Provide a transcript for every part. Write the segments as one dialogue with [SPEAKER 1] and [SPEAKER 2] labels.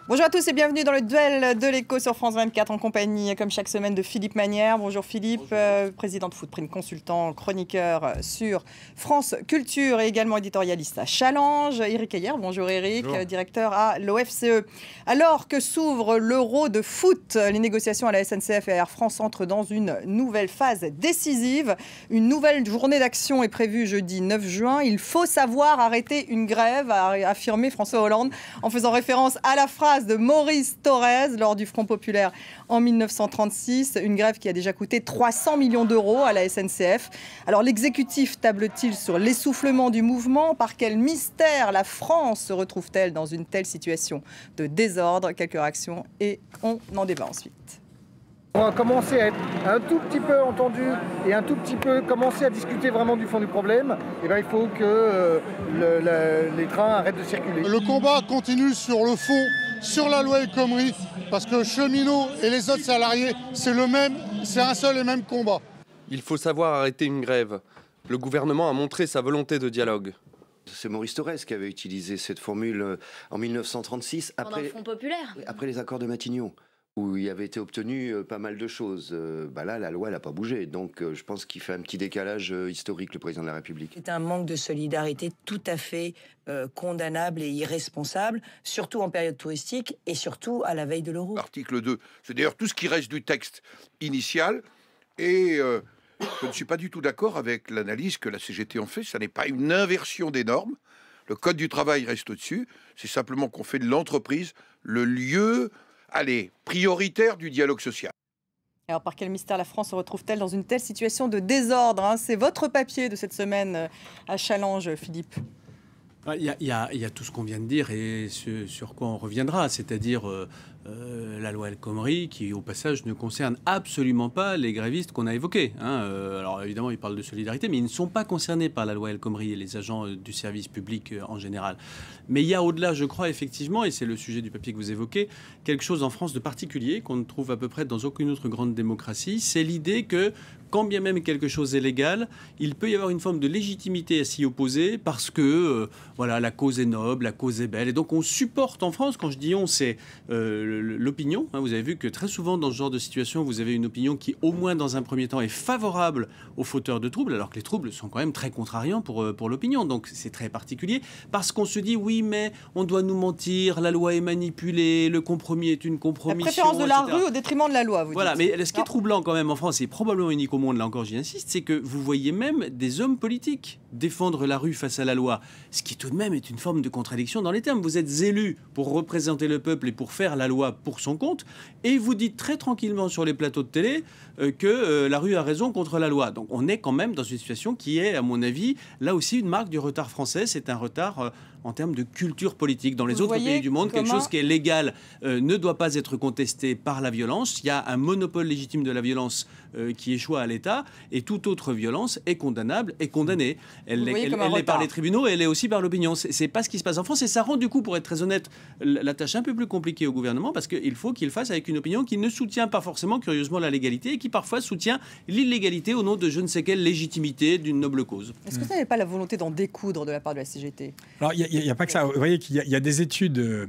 [SPEAKER 1] Bonjour à tous et bienvenue dans le duel de l'écho sur France 24 en compagnie, comme chaque semaine, de Philippe Manière. Bonjour Philippe, président de Footprint, consultant, chroniqueur sur France Culture et également éditorialiste à Challenge. Éric Heyer, bonjour Éric, directeur à l'OFCE. Alors que s'ouvre l'Euro de foot, les négociations à la SNCF et à Air France entrent dans une nouvelle phase décisive. Une nouvelle journée d'action est prévue jeudi 9 juin. Il faut savoir arrêter une grève, a affirmé François Hollande en faisant référence à la phrase de Maurice Thorez lors du Front populaire en 1936, une grève qui a déjà coûté 300 millions d'euros à la SNCF. Alors l'exécutif table-t-il sur l'essoufflement du mouvement? Par quel mystère la France se retrouve-t-elle dans une telle situation de désordre? Quelques réactions et on en débat ensuite.
[SPEAKER 2] On va commencer à être un tout petit peu entendu et un tout petit peu commencer à discuter vraiment du fond du problème. Et bien, il faut que les trains arrêtent de circuler.
[SPEAKER 3] Le combat continue sur le fond, sur la loi El Khomri, parce que cheminots et les autres salariés, c'est un seul et même combat.
[SPEAKER 4] Il faut savoir arrêter une grève. Le gouvernement a montré sa volonté de dialogue.
[SPEAKER 5] C'est Maurice Thorez qui avait utilisé cette formule en 1936,
[SPEAKER 6] pendant le Front populaire.
[SPEAKER 5] Après les accords de Matignon, où il avait été obtenu pas mal de choses. Là, la loi n'a pas bougé. Donc, je pense qu'il fait un petit décalage historique, le président de la République.
[SPEAKER 7] C'est un manque de solidarité tout à fait condamnable et irresponsable, surtout en période touristique et surtout à la veille de l'Euro.
[SPEAKER 8] Article 2, c'est d'ailleurs tout ce qui reste du texte initial. Et je ne suis pas du tout d'accord avec l'analyse que la CGT en fait. Ça n'est pas une inversion des normes. Le Code du travail reste au-dessus. C'est simplement qu'on fait de l'entreprise le lieu prioritaire du dialogue social.
[SPEAKER 1] Alors, par quel mystère la France se retrouve-t-elle dans une telle situation de désordre? C'est votre papier de cette semaine à Challenge, Philippe.
[SPEAKER 9] Il y a tout ce qu'on vient de dire et sur quoi on reviendra, c'est-à-dire la loi El Khomri qui, au passage, ne concerne absolument pas les grévistes qu'on a évoqués. Alors évidemment, ils parlent de solidarité, mais ils ne sont pas concernés par la loi El Khomri et les agents du service public en général. Mais il y a au-delà, je crois, effectivement, et c'est le sujet du papier que vous évoquez, quelque chose en France de particulier qu'on ne trouve à peu près dans aucune autre grande démocratie, c'est l'idée que, quand bien même quelque chose est légal, il peut y avoir une forme de légitimité à s'y opposer parce que la cause est noble, la cause est belle. Et donc on supporte en France, quand je dis on, c'est l'opinion. Vous avez vu que très souvent dans ce genre de situation, vous avez une opinion qui, au moins dans un premier temps, est favorable aux fauteurs de troubles, alors que les troubles sont quand même très contrariants pour l'opinion. Donc c'est très particulier parce qu'on se dit oui, mais on doit nous mentir, la loi est manipulée, le compromis est une compromission.
[SPEAKER 1] La préférence de la
[SPEAKER 9] etc.
[SPEAKER 1] rue au détriment de la loi, vous dites.
[SPEAKER 9] Mais ce qui est troublant quand même en France, et probablement unique au monde, là encore j'y insiste, c'est que vous voyez même des hommes politiques défendre la rue face à la loi, ce qui tout de même est une forme de contradiction dans les termes. Vous êtes élus pour représenter le peuple et pour faire la loi pour son compte, et vous dites très tranquillement sur les plateaux de télé que la rue a raison contre la loi. Donc on est quand même dans une situation qui est, à mon avis, là aussi une marque du retard français. C'est un retard en termes de culture politique. Dans les autres pays du monde, quelque chose qui est légal ne doit pas être contesté par la violence. Il y a un monopole légitime de la violence qui échoue à l'État, et toute autre violence est condamnable et condamnée. Elle l'est par les tribunaux et elle est aussi par l'opinion. C'est pas ce qui se passe en France, et ça rend du coup, pour être très honnête, la tâche un peu plus compliquée au gouvernement, parce qu'il faut qu'il fasse avec une opinion qui ne soutient pas forcément, curieusement, la légalité, et qui parfois soutient l'illégalité au nom de je ne sais quelle légitimité d'une noble cause.
[SPEAKER 1] Est-ce que vous n'avez pas la volonté d'en découdre de la part de la CGT?
[SPEAKER 2] Alors, il n'y a pas que ça. Vous voyez qu'il y a des études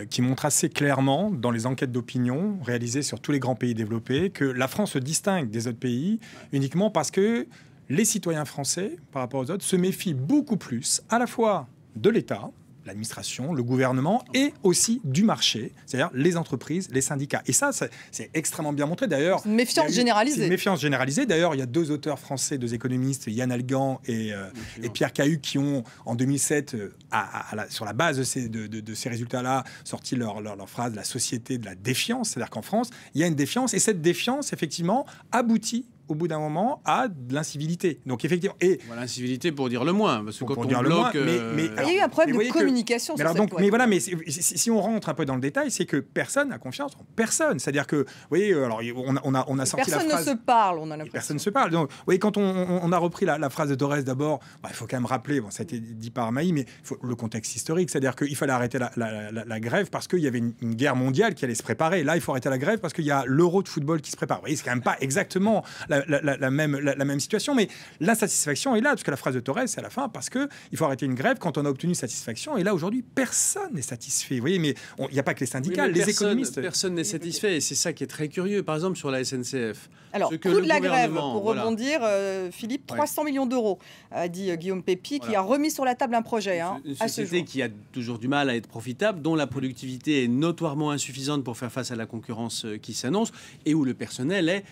[SPEAKER 2] qui montrent assez clairement, dans les enquêtes d'opinion réalisées sur tous les grands pays développés, que la France se distingue des autres pays uniquement parce que les citoyens français, par rapport aux autres, se méfient beaucoup plus à la fois de l'État, l'administration, le gouvernement, et aussi du marché, c'est-à-dire les entreprises, les syndicats. Et ça, c'est extrêmement bien montré. D'ailleurs,
[SPEAKER 1] une méfiance généralisée.
[SPEAKER 2] Une méfiance généralisée. D'ailleurs, il y a deux auteurs français, deux économistes, Yann Algan et Pierre Cahuc, qui ont, en 2007, sur la base de ces résultats-là, sorti leur phrase « la société de la défiance ». C'est-à-dire qu'en France, il y a une défiance, et cette défiance, effectivement, aboutit au bout d'un moment, à de l'incivilité. Donc effectivement,
[SPEAKER 9] l'incivilité pour dire le moins, parce que quand on
[SPEAKER 2] moins,
[SPEAKER 9] bloque,
[SPEAKER 1] il y a eu un problème de communication.
[SPEAKER 2] Mais si on rentre un peu dans le détail, c'est que personne n'a confiance en personne. C'est-à-dire que, vous voyez, alors on a sorti la phrase.
[SPEAKER 1] Personne ne se parle, on a l'impression.
[SPEAKER 2] Personne ne se parle. Donc, vous voyez, quand on a repris la phrase de Thorez d'abord, il faut quand même rappeler, ça a été dit par Maï, mais le contexte historique, c'est-à-dire qu'il fallait arrêter la grève parce qu'il y avait une guerre mondiale qui allait se préparer. Là, il faut arrêter la grève parce qu'il y a l'Euro de football qui se prépare. Vous voyez, c'est quand même pas exactement la la même situation. Mais l'insatisfaction est là, parce que la phrase de Torres, c'est à la fin, parce qu'il faut arrêter une grève quand on a obtenu satisfaction. Et là, aujourd'hui, personne n'est satisfait. Vous voyez, mais il n'y a pas que les syndicats, les économistes.
[SPEAKER 9] Personne n'est satisfait, et c'est ça qui est très curieux. Par exemple, sur la SNCF.
[SPEAKER 1] Alors, coût de la grève, pour rebondir, Philippe, 300 millions d'euros, a dit Guillaume Pépi, qui a remis sur la table un projet.
[SPEAKER 9] Une société qui a toujours du mal à être profitable, dont la productivité est notoirement insuffisante pour faire face à la concurrence qui s'annonce, et où le personnel est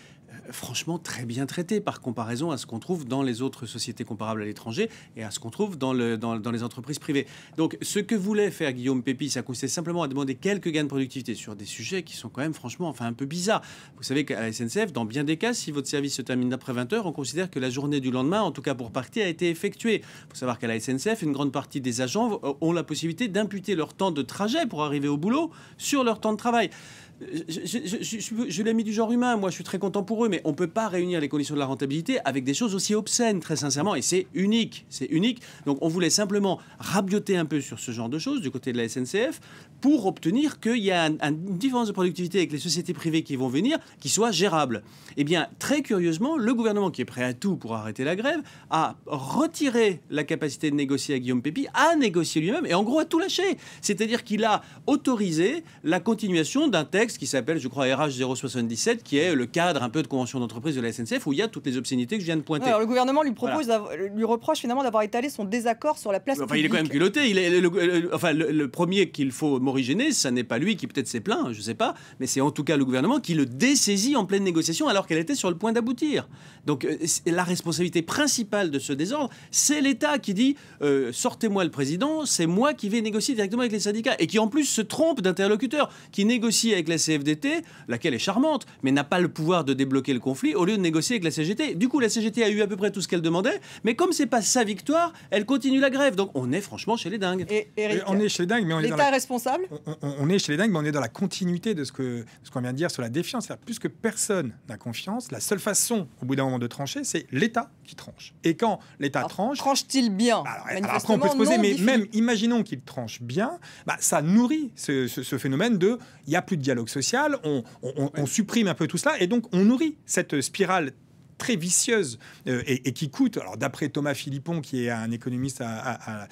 [SPEAKER 9] franchement très bien traité par comparaison à ce qu'on trouve dans les autres sociétés comparables à l'étranger et à ce qu'on trouve dans les entreprises privées. Donc ce que voulait faire Guillaume Pépi, ça consistait simplement à demander quelques gains de productivité sur des sujets qui sont quand même franchement un peu bizarres. Vous savez qu'à la SNCF, dans bien des cas, si votre service se termine après 20h, on considère que la journée du lendemain, en tout cas pour partie, a été effectuée. Il faut savoir qu'à la SNCF, une grande partie des agents ont la possibilité d'imputer leur temps de trajet pour arriver au boulot sur leur temps de travail. Je l'ai mis du genre humain, moi je suis très content pour eux, mais on ne peut pas réunir les conditions de la rentabilité avec des choses aussi obscènes, très sincèrement, et c'est unique. Donc on voulait simplement rabioter un peu sur ce genre de choses du côté de la SNCF pour obtenir qu'il y ait une différence de productivité avec les sociétés privées qui vont venir, qui soit gérable. Eh bien, très curieusement, le gouvernement, qui est prêt à tout pour arrêter la grève, a retiré la capacité de négocier à Guillaume Pépi, a négocié lui-même, et en gros a tout lâché. C'est-à-dire qu'il a autorisé la continuation d'un texte qui s'appelle, je crois, RH 077, qui est le cadre un peu de convention d'entreprise de la SNCF, où il y a toutes les obscénités que je viens de pointer.
[SPEAKER 1] Ouais, alors le gouvernement lui reproche finalement d'avoir étalé son désaccord sur la place publique.
[SPEAKER 9] Il est quand même culotté. Le premier qu'il faut morigéner, ça n'est pas lui qui peut-être s'est plaint, je ne sais pas, mais c'est en tout cas le gouvernement qui le dessaisit en pleine négociation alors qu'elle était sur le point d'aboutir. Donc la responsabilité principale de ce désordre, c'est l'État qui dit sortez-moi le président, c'est moi qui vais négocier directement avec les syndicats, et qui en plus se trompe d'interlocuteur, qui négocie avec la CFDT, laquelle est charmante, mais n'a pas le pouvoir de débloquer le conflit, au lieu de négocier avec la CGT. Du coup, la CGT a eu à peu près tout ce qu'elle demandait, mais comme c'est pas sa victoire, elle continue la grève. Donc on est franchement chez les dingues.
[SPEAKER 1] Et Eric,
[SPEAKER 2] on est chez les dingues, mais
[SPEAKER 1] l'État est responsable.
[SPEAKER 2] On est chez les dingues, mais on est dans la continuité de ce qu'on vient de dire sur la défiance. C'est-à-dire, plus que personne n'a confiance, la seule façon, au bout d'un moment, de trancher, c'est l'État qui tranche. Et quand l'État tranche...
[SPEAKER 1] Tranche-t-il bien?
[SPEAKER 2] Alors après, on peut se poser, mais même imaginons qu'il tranche bien, ça nourrit ce phénomène de... Il n'y a plus de dialogue social, on supprime un peu tout cela, et donc on nourrit cette spirale très vicieuse et qui coûte, alors d'après Thomas Philippon, qui est un économiste à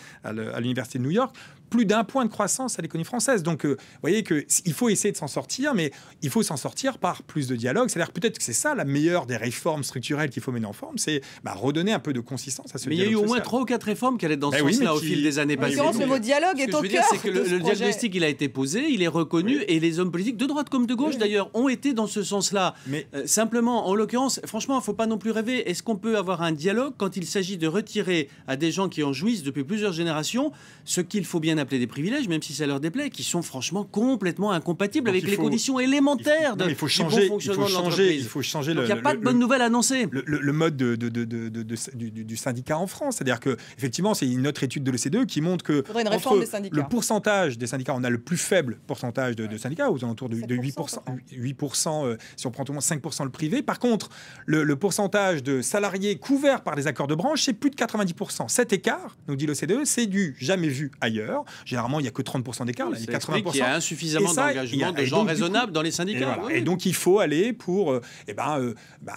[SPEAKER 2] l'Université de New York, plus d'1 point de croissance à l'économie française. Donc, vous voyez qu'il faut essayer de s'en sortir, mais il faut s'en sortir par plus de dialogue. C'est-à-dire peut-être que c'est ça la meilleure des réformes structurelles qu'il faut mener en forme, c'est redonner un peu de consistance à ce dialogue.
[SPEAKER 9] Mais il y a eu au moins
[SPEAKER 2] social.
[SPEAKER 9] 3 ou 4 réformes qui allaient dans ce sens-là au fil des années passées.
[SPEAKER 1] En l'occurrence, le mot dialogue est au cœur.
[SPEAKER 9] C'est que le diagnostic, il a été posé, il est reconnu, et les hommes politiques de droite comme de gauche, d'ailleurs, ont été dans ce sens-là. Mais simplement, en l'occurrence, franchement, il ne faut pas non plus rêver. Est-ce qu'on peut avoir un dialogue quand il s'agit de retirer à des gens qui en jouissent depuis plusieurs générations ce qu'il faut bien appeler des privilèges, même si ça leur déplaît, qui sont franchement complètement incompatibles avec les conditions élecémentaires du bon fonctionnement de l'entreprise.
[SPEAKER 2] Il faut changer.
[SPEAKER 9] Donc il n'y a pas de bonne nouvelle à annoncer.
[SPEAKER 2] Le mode du syndicat en France. C'est-à-dire qu'effectivement, c'est une autre étude de l'OCDE qui montre que le pourcentage des syndicats, on a le plus faible pourcentage de syndicats, aux alentours de 8%, 8% si on prend au moins 5% le privé. Par contre, le pourcentage de salariés couverts par des accords de branche, c'est plus de 90%. Cet écart, nous dit l'OCDE, c'est du jamais vu ailleurs. Généralement, il n'y a que 30% d'écart, là, il y a 80%.
[SPEAKER 9] Il y a insuffisamment d'engagement de gens raisonnables dans les syndicats.
[SPEAKER 2] Et donc, il faut aller pour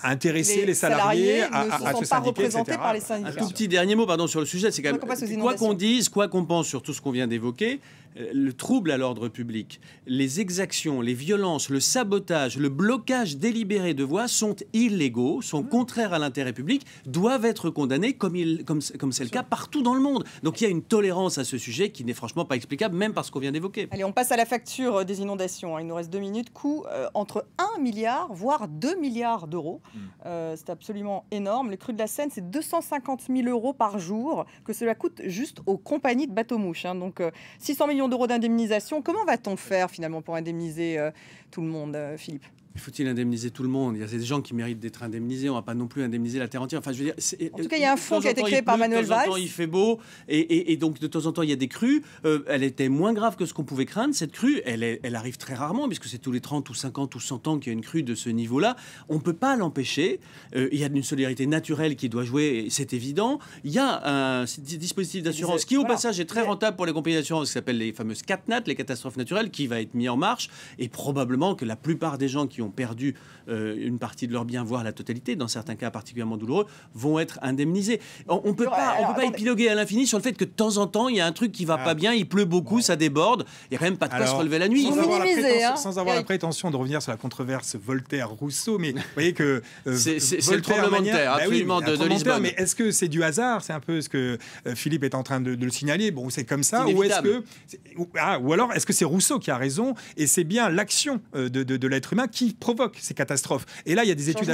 [SPEAKER 2] intéresser les salariés à se syndiquer, etc.
[SPEAKER 1] Par les syndicats.
[SPEAKER 9] Un tout petit dernier mot sur le sujet, c'est quand même, quoi qu'on dise, quoi qu'on pense sur tout ce qu'on vient d'évoquer, le trouble à l'ordre public, les exactions, les violences, le sabotage, le blocage délibéré de voies sont illégaux, sont contraires à l'intérêt public, doivent être condamnés comme c'est le cas partout dans le monde. Donc il y a une tolérance à ce sujet qui n'est franchement pas explicable, même par ce qu'on vient d'évoquer.
[SPEAKER 1] Allez, on passe à la facture des inondations. Il nous reste 2 minutes. Coût entre 1 milliard, voire 2 milliards d'euros. C'est absolument énorme. Le cru de la Seine, c'est 250 000 euros par jour que cela coûte juste aux compagnies de bateaux-mouches. Donc 600 millions d'euros d'indemnisation. Comment va-t-on faire finalement pour indemniser tout le monde, Philippe ?
[SPEAKER 9] Faut-il indemniser tout le monde? Il y a des gens qui méritent d'être indemnisés. On ne va pas non plus indemniser la terre entière. Enfin, je veux dire,
[SPEAKER 1] en tout cas, il y a un fonds qui a été créé par Manuel Valls.
[SPEAKER 9] De temps en temps, il fait beau. Et donc, de temps en temps, il y a des crues. Elle était moins grave que ce qu'on pouvait craindre. Cette crue, elle arrive très rarement, puisque c'est tous les 30 ou 50 ou 100 ans qu'il y a une crue de ce niveau-là. On ne peut pas l'empêcher. Il y a une solidarité naturelle qui doit jouer, c'est évident. Il y a un dispositif d'assurance qui, au passage, est très rentable pour les compagnies d'assurance, qui s'appelle les fameuses CatNat, les catastrophes naturelles, qui va être mis en marche. Et probablement que la plupart des gens qui ont ont perdu une partie de leurs biens, voire la totalité, dans certains cas particulièrement douloureux, vont être indemnisés. On peut pas épiloguer à l'infini sur le fait que de temps en temps, il y a un truc qui va pas bien, il pleut beaucoup, ça déborde. Il n'y a quand même pas de quoi se relever la nuit.
[SPEAKER 2] Sans avoir la prétention de revenir sur la controverse Voltaire-Rousseau, mais vous voyez que
[SPEAKER 9] c'est le tremblement de terre, absolument, de Lisbonne.
[SPEAKER 2] Mais est-ce que c'est du hasard? C'est un peu ce que Philippe est en train de le signaler. Bon, c'est comme ça. Ou est-ce que, ou alors est-ce que c'est Rousseau qui a raison et c'est bien l'action de l'être humain qui provoque ces catastrophes? Et là, il y a des études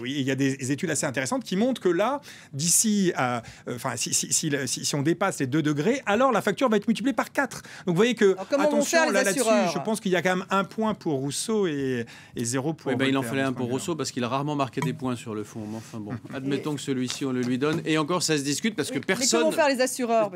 [SPEAKER 2] il y a des études assez intéressantes qui montrent que là, d'ici à, si on dépasse les 2 degrés, alors la facture va être multipliée par 4. Donc vous voyez que attention là-dessus, je pense qu'il y a quand même 1 point pour Rousseau et 0 pour.
[SPEAKER 9] Il en fallait 1 pour Rousseau parce qu'il a rarement marqué des points sur le fond. Mais enfin bon, admettons que celui-ci on le lui donne. Et encore, ça se discute parce que personne.
[SPEAKER 1] Mais comment faire les assureurs?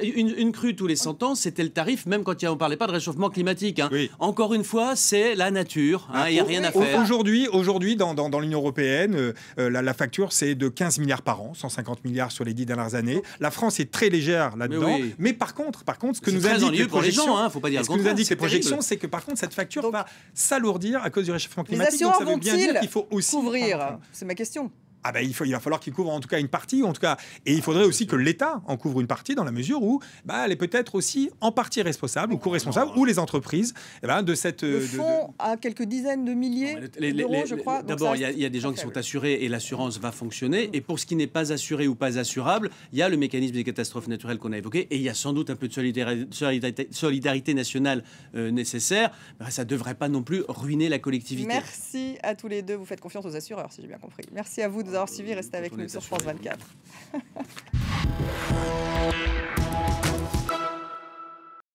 [SPEAKER 9] Une crue tous les 100 ans, c'était le tarif, même quand on ne parlait pas de réchauffement climatique.
[SPEAKER 2] Oui.
[SPEAKER 9] Encore une fois, c'est la nature. Il n'y a rien à faire.
[SPEAKER 2] Aujourd'hui, dans l'Union européenne, la facture, c'est de 15 milliards par an, 150 milliards sur les 10 dernières années. La France est très légère là-dedans. Mais par contre, ce que nous indiquent les projections,
[SPEAKER 9] faut pas dire
[SPEAKER 2] ce que nous indiquent les projections, c'est que par contre, cette facture va s'alourdir à cause du réchauffement climatique.
[SPEAKER 1] Les assureurs
[SPEAKER 2] donc ça veut bien dire qu'il faut aussi
[SPEAKER 1] couvrir. C'est ma question.
[SPEAKER 2] Il va falloir qu'il couvre en tout cas une partie, en tout cas, et il faudrait aussi que l'État en couvre une partie dans la mesure où elle est peut-être aussi en partie responsable ou co-responsable, ou les entreprises de cette.
[SPEAKER 1] Le fonds a quelques dizaines de milliers d'euros, je crois.
[SPEAKER 9] D'abord, il y a des gens qui sont assurés et l'assurance va fonctionner. Et pour ce qui n'est pas assuré ou pas assurable, il y a le mécanisme des catastrophes naturelles qu'on a évoqué, et il y a sans doute un peu de solidarité nationale nécessaire. Ça ne devrait pas non plus ruiner la collectivité.
[SPEAKER 1] Merci à tous les deux. Vous faites confiance aux assureurs, si j'ai bien compris. Merci à vous de nous avoir suivis. Restez avec nous sur France 24.